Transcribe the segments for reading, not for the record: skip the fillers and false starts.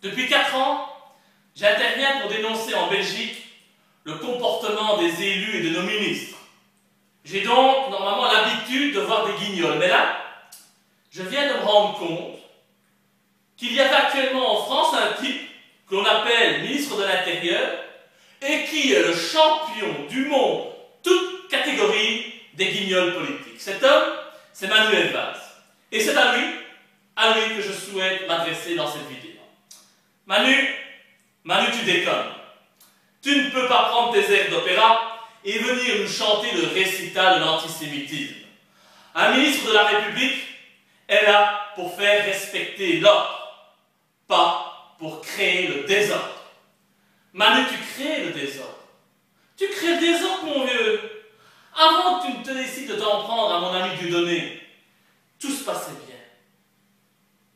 Depuis 4 ans, j'interviens pour dénoncer en Belgique le comportement des élus et de nos ministres. J'ai donc normalement l'habitude de voir des guignols, mais là, je viens de me rendre compte qu'il y avait actuellement en France un type que l'on appelle ministre de l'Intérieur et qui est le champion du monde, toute catégorie des guignols politiques. Cet homme, c'est Manuel Valls. Et c'est à lui que je souhaite m'adresser dans cette vidéo. Manu, tu déconnes. Tu ne peux pas prendre tes airs d'opéra et venir nous chanter le récital de l'antisémitisme. Un ministre de la République est là pour faire respecter l'ordre, pas pour créer le désordre. Manu, tu crées le désordre. Tu crées le désordre, mon vieux. Avant que tu ne te décides de t'en prendre à mon ami Dieudonné, tout se passait bien.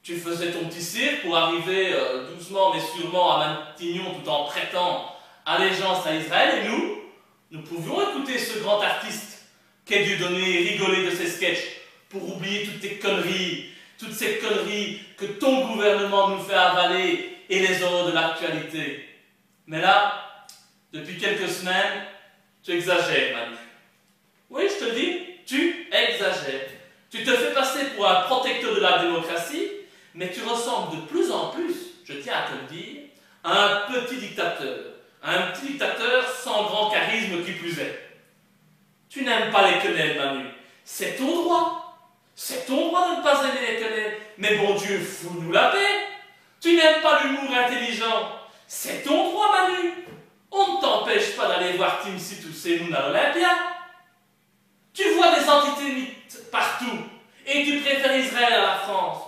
Tu faisais ton petit cirque pour arriver doucement mais sûrement à Matignon tout en prêtant allégeance à Israël, et nous pouvions écouter ce grand artiste qu'est Dieudonné et rigoler de ses sketchs pour oublier toutes ces conneries que ton gouvernement nous fait avaler et les horreurs de l'actualité. Mais là, depuis quelques semaines, tu exagères, Manu. Oui, je te le dis, tu exagères. Tu te fais passer pour un protecteur de la démocratie, mais tu ressembles de plus en plus, je tiens à te le dire, à un petit dictateur. Un petit dictateur sans grand charisme qui plus est. Tu n'aimes pas les quenelles, Manu. C'est ton droit. C'est ton droit de ne pas aimer les quenelles. Mais bon Dieu, fous-nous la paix. Tu n'aimes pas l'humour intelligent. C'est ton droit, Manu. On ne t'empêche pas d'aller voir Tim Sitoussénoun à l'Olympia. Tu vois des antisémites partout et tu préfères Israël à la France.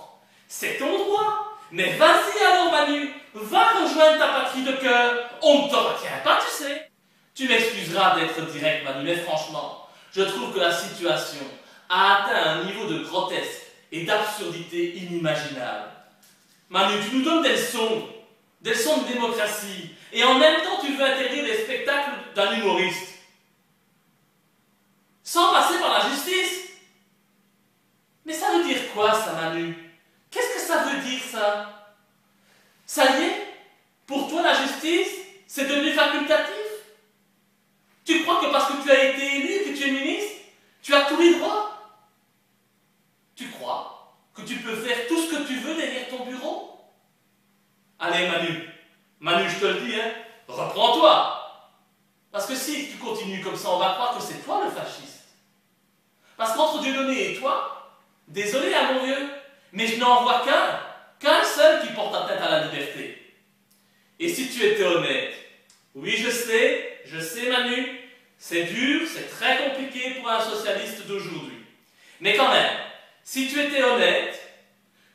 C'est ton droit. Mais vas-y alors, Manu. Va rejoindre ta patrie de cœur. On ne te retient pas, tu sais. Tu m'excuseras d'être direct, Manu, mais franchement, je trouve que la situation a atteint un niveau de grotesque et d'absurdité inimaginable. Manu, tu nous donnes des leçons de démocratie, et en même temps tu veux interdire les spectacles d'un humoriste. Sans passer par la justice. Mais ça veut dire quoi, ça, Manu? Qu'est-ce que ça veut dire, ça? Ça y est? Pour toi, la justice, c'est devenu facultatif? Tu crois que parce que tu as été élu et que tu es ministre, tu as tous les droits? Tu crois que tu peux faire tout ce que tu veux derrière ton bureau? Allez, Manu, je te le dis, hein, reprends-toi. Parce que si tu continues comme ça, on va croire que c'est toi le fasciste. Parce qu'entre Dieudonné et toi, désolé à mon vieux, mais je n'en vois qu'un seul qui porte atteinte à la liberté. Et si tu étais honnête, oui, je sais, Manu, c'est dur, c'est très compliqué pour un socialiste d'aujourd'hui. Mais quand même, si tu étais honnête,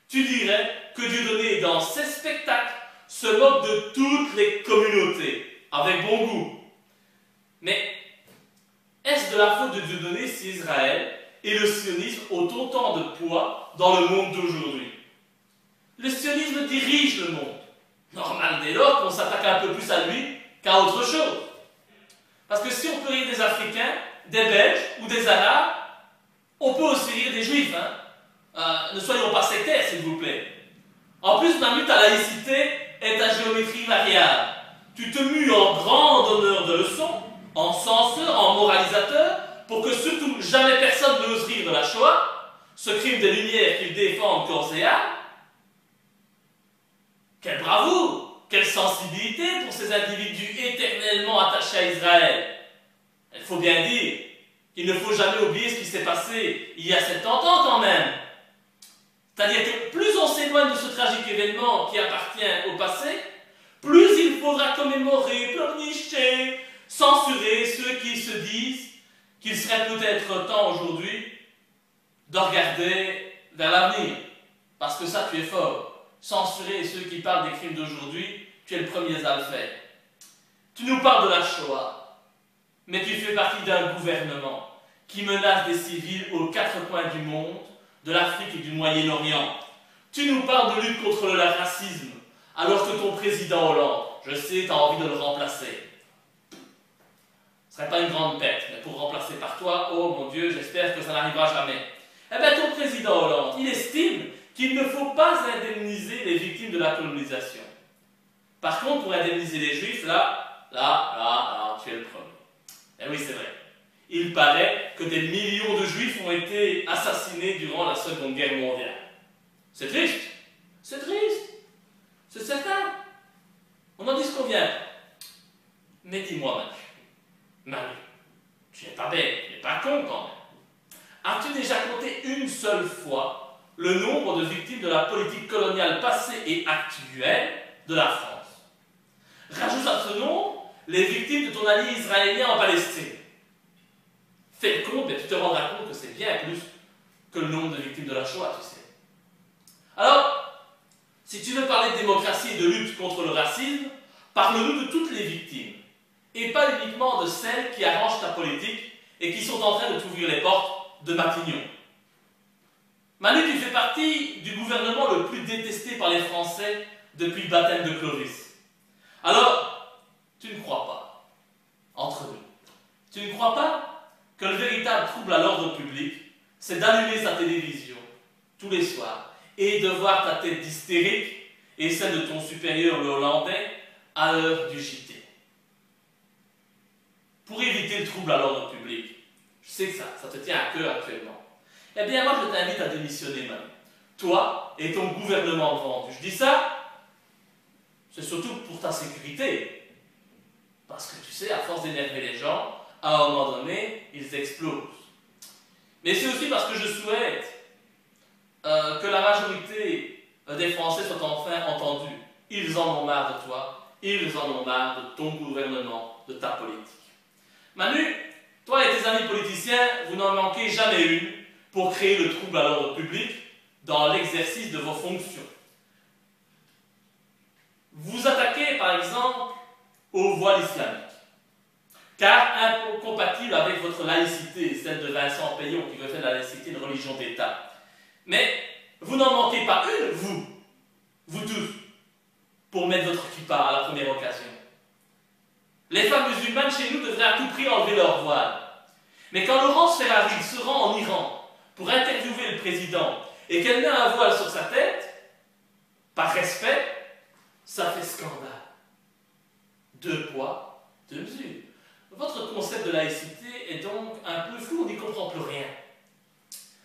tu dirais que Dieudonné, dans ses spectacles, se moque de toutes les communautés, avec bon goût. Mais est-ce de la faute de Dieudonné si Israël et le sionisme ont autant de poids dans le monde d'aujourd'hui? Le sionisme dirige le monde. Normal dès lors qu'on s'attaque un peu plus à lui qu'à autre chose. Parce que si on peut rire des Africains, des Belges ou des Arabes, on peut aussi rire des Juifs. Ne soyons pas sectaires, s'il vous plaît. En plus, Manu, ta laïcité est ta géométrie variable. Tu te mues en grand donneur de leçons, en censeur, en moralisateur, pour que surtout jamais personne n'ose rire de la Shoah, ce crime des Lumières qu'ils défendent corps et âme. Quelle bravoure! Quelle sensibilité pour ces individus éternellement attachés à Israël! Il faut bien dire qu'il ne faut jamais oublier ce qui s'est passé il y a 70 ans quand même. C'est-à-dire que plus on s'éloigne de ce tragique événement qui appartient au passé, plus il faudra commémorer, pleurnicher, censurer ceux qui se disent qu'il serait peut-être temps aujourd'hui de regarder vers l'avenir. Parce que ça, tu es fort. Censurer ceux qui parlent des crimes d'aujourd'hui, tu es le premier à le faire. Tu nous parles de la Shoah, mais tu fais partie d'un gouvernement qui menace des civils aux 4 coins du monde, de l'Afrique et du Moyen-Orient. Tu nous parles de lutte contre le racisme, alors que ton président Hollande, je sais, tu as envie de le remplacer. Ce ne serait pas une grande perte, mais pour remplacer par toi, oh mon Dieu, j'espère que ça n'arrivera jamais. Eh bien, ton président Hollande, il estime qu'il ne faut pas indemniser les victimes de la colonisation. Par contre, pour indemniser les Juifs, là, tu es le premier. Eh oui, c'est vrai. Il paraît que des millions de Juifs ont été assassinés durant la Seconde Guerre mondiale. C'est triste. C'est triste. C'est certain. On en dit ce qu'on vient. Mais dis-moi, Manu, tu n'es pas bête, tu n'es pas con quand même. As-tu déjà compté une seule fois le nombre de victimes de la politique coloniale passée et actuelle de la France? Rajoute à ce nombre les victimes de ton allié israélien en Palestine. Fais le compte et tu te rendras compte que c'est bien plus que le nombre de victimes de la Shoah, tu sais. Alors, si tu veux parler de démocratie et de lutte contre le racisme, parle-nous de toutes les victimes, et pas uniquement de celles qui arrangent ta politique et qui sont en train de t'ouvrir les portes de Matignon. Manu, tu fais partie du gouvernement le plus détesté par les Français depuis le baptême de Clovis. Alors, tu ne crois pas, entre nous, tu ne crois pas que le véritable trouble à l'ordre public, c'est d'allumer sa télévision tous les soirs et de voir ta tête d'hystérique et celle de ton supérieur le Hollandais à l'heure du JT. Pour éviter le trouble à l'ordre public, je sais que ça te tient à cœur actuellement. Eh bien, moi, je t'invite à démissionner, Manu. Toi et ton gouvernement vendu. Je dis ça, c'est surtout pour ta sécurité. Parce que tu sais, à force d'énerver les gens, à un moment donné, ils explosent. Mais c'est aussi parce que je souhaite que la majorité des Français soient enfin entendus. Ils en ont marre de toi, ils en ont marre de ton gouvernement, de ta politique. Manu, toi et tes amis politiciens, vous n'en manquez jamais une pour créer le trouble à l'ordre public dans l'exercice de vos fonctions. Vous attaquez par exemple au voile islamique, car incompatible avec votre laïcité, celle de Vincent Payon qui veut faire de la laïcité une religion d'État. Mais vous n'en manquez pas une, vous tous, pour mettre votre kippa à la première occasion. Les femmes musulmanes chez nous devraient à tout prix enlever leur voile. Mais quand Laurence Ferrari se rend en Iran pour interviewer le président et qu'elle met un voile sur sa tête, par respect, ça fait scandale. 2 poids, 2 mesures. Votre concept de laïcité est donc un peu flou, on n'y comprend plus rien.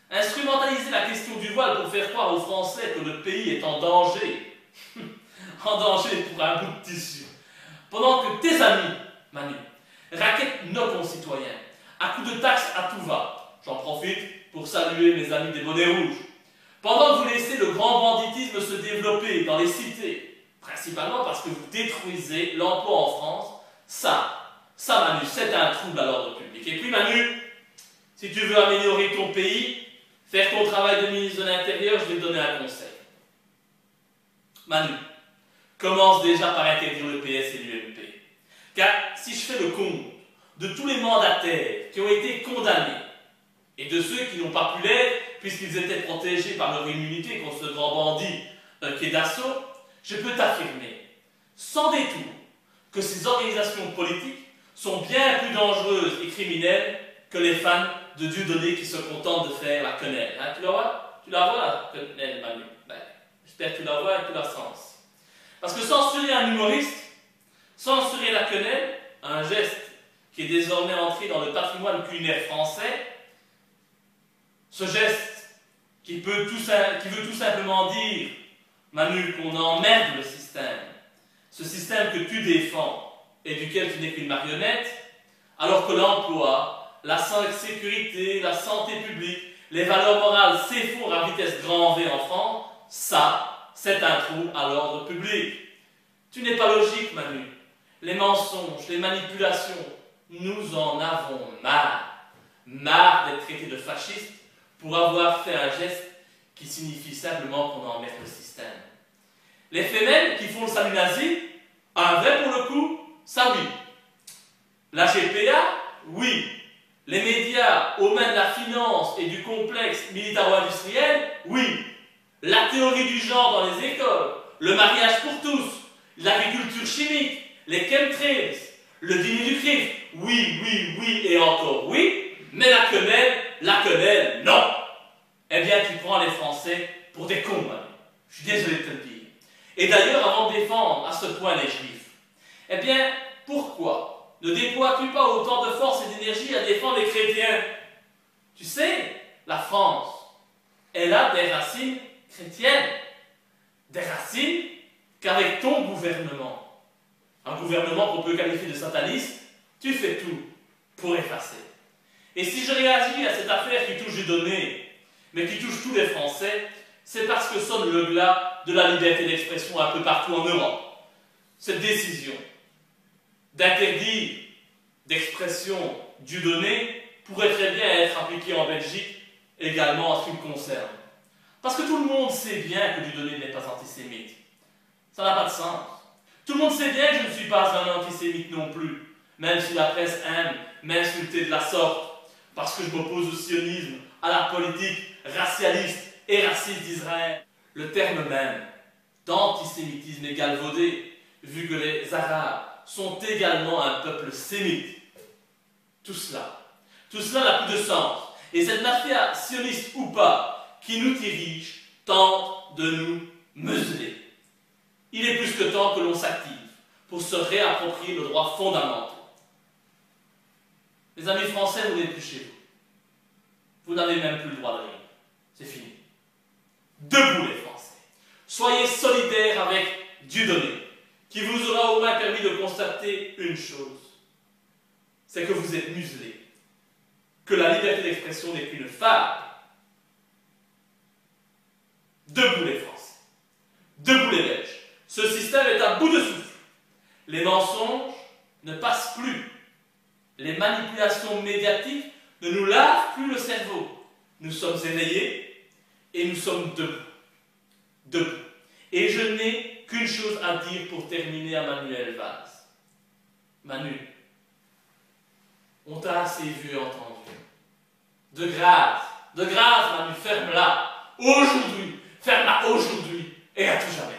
Instrumentaliser la question du voile pour faire croire aux Français que le pays est en danger, en danger pour un bout de tissu, pendant que tes amis, Manu, raquettent nos concitoyens, à coups de taxes à tout va. J'en profite pour saluer mes amis des bonnets rouges. Pendant que vous laissez le grand banditisme se développer dans les cités, principalement parce que vous détruisez l'emploi en France, ça Manu, c'est un trouble à l'ordre public. Et puis Manu, si tu veux améliorer ton pays, faire ton travail de ministre de l'Intérieur, je vais te donner un conseil. Manu, commence déjà par interdire le PS et l'UMP. Car si je fais le compte de tous les mandataires qui ont été condamnés et de ceux qui n'ont pas pu l'être puisqu'ils étaient protégés par leur immunité contre ce grand bandit qui est Dassault, je peux t'affirmer, sans détour, que ces organisations politiques sont bien plus dangereuses et criminelles que les fans de Dieudonné qui se contentent de faire la quenelle. Hein, tu la vois? Tu la vois la quenelle, Manu? Ben, j'espère que tu la vois et que tu la sens. Parce que censurer un humoriste, censurer la quenelle, un geste qui est désormais entré dans le patrimoine culinaire français, ce geste qui veut tout simplement dire, Manu, qu'on emmerde le système, ce système que tu défends et duquel tu n'es qu'une marionnette, alors que l'emploi, la sécurité, la santé publique, les valeurs morales s'effondrent à vitesse grand V en France, ça, c'est un trouble à l'ordre public. Tu n'es pas logique, Manu. Les mensonges, les manipulations, nous en avons marre. Marre d'être traités de fascistes pour avoir fait un geste qui signifie simplement qu'on emmerde le système. Les femelles qui font le salut nazi, un vrai pour le coup, ça oui. La GPA, oui. Les médias aux mains de la finance et du complexe militaro-industriel, oui. La théorie du genre dans les écoles, le mariage pour tous, l'agriculture chimique, les chemtrails, le dîner du Christ, oui et encore oui, mais la quenelle, non. Eh bien, tu prends les Français pour des cons, hein. Je suis désolé de te le dire. Et d'ailleurs, avant de défendre à ce point les Juifs, eh bien, pourquoi ne déploies-tu pas autant de force et d'énergie à défendre les chrétiens? Tu sais, la France, elle a des racines chrétiennes. Des racines qu'avec ton gouvernement, un gouvernement qu'on peut qualifier de sataniste, tu fais tout pour effacer. Et si je réagis à cette affaire qui touche Dieudonné, mais qui touche tous les Français, c'est parce que sonne le glas de la liberté d'expression un peu partout en Europe. Cette décision d'interdire d'expression Dieudonné pourrait très bien être appliquée en Belgique également en ce qui me concerne. Parce que tout le monde sait bien que Dieudonné n'est pas antisémite. Ça n'a pas de sens. Tout le monde sait bien que je ne suis pas un antisémite non plus, même si la presse aime m'insulter de la sorte, parce que je m'oppose au sionisme, à la politique racialiste et raciste d'Israël. Le terme même d'antisémitisme est galvaudé, vu que les Arabes sont également un peuple sémite. Tout cela n'a plus de sens. Et cette mafia sioniste ou pas, qui nous dirige, tente de nous museler. Il est plus que temps que l'on s'active pour se réapproprier le droit fondamental. Les amis français, vous n'êtes plus chez vous. Vous n'avez même plus le droit de rire. C'est fini. Debout les Français. Soyez solidaires avec Dieudonné, qui vous aura au moins permis de constater une chose. C'est que vous êtes muselés. Que la liberté d'expression n'est qu'une fable. Debout les Français. Debout les Belges. Ce système est à bout de souffle. Les mensonges ne passent plus. Les manipulations médiatiques ne nous lavent plus le cerveau. Nous sommes éveillés et nous sommes debout. Debout. Et je n'ai qu'une chose à dire pour terminer à Manuel Valls. Manu, on t'a assez vu et entendu. De grâce, Manu, ferme-la. Aujourd'hui, ferme-la aujourd'hui et à tout jamais.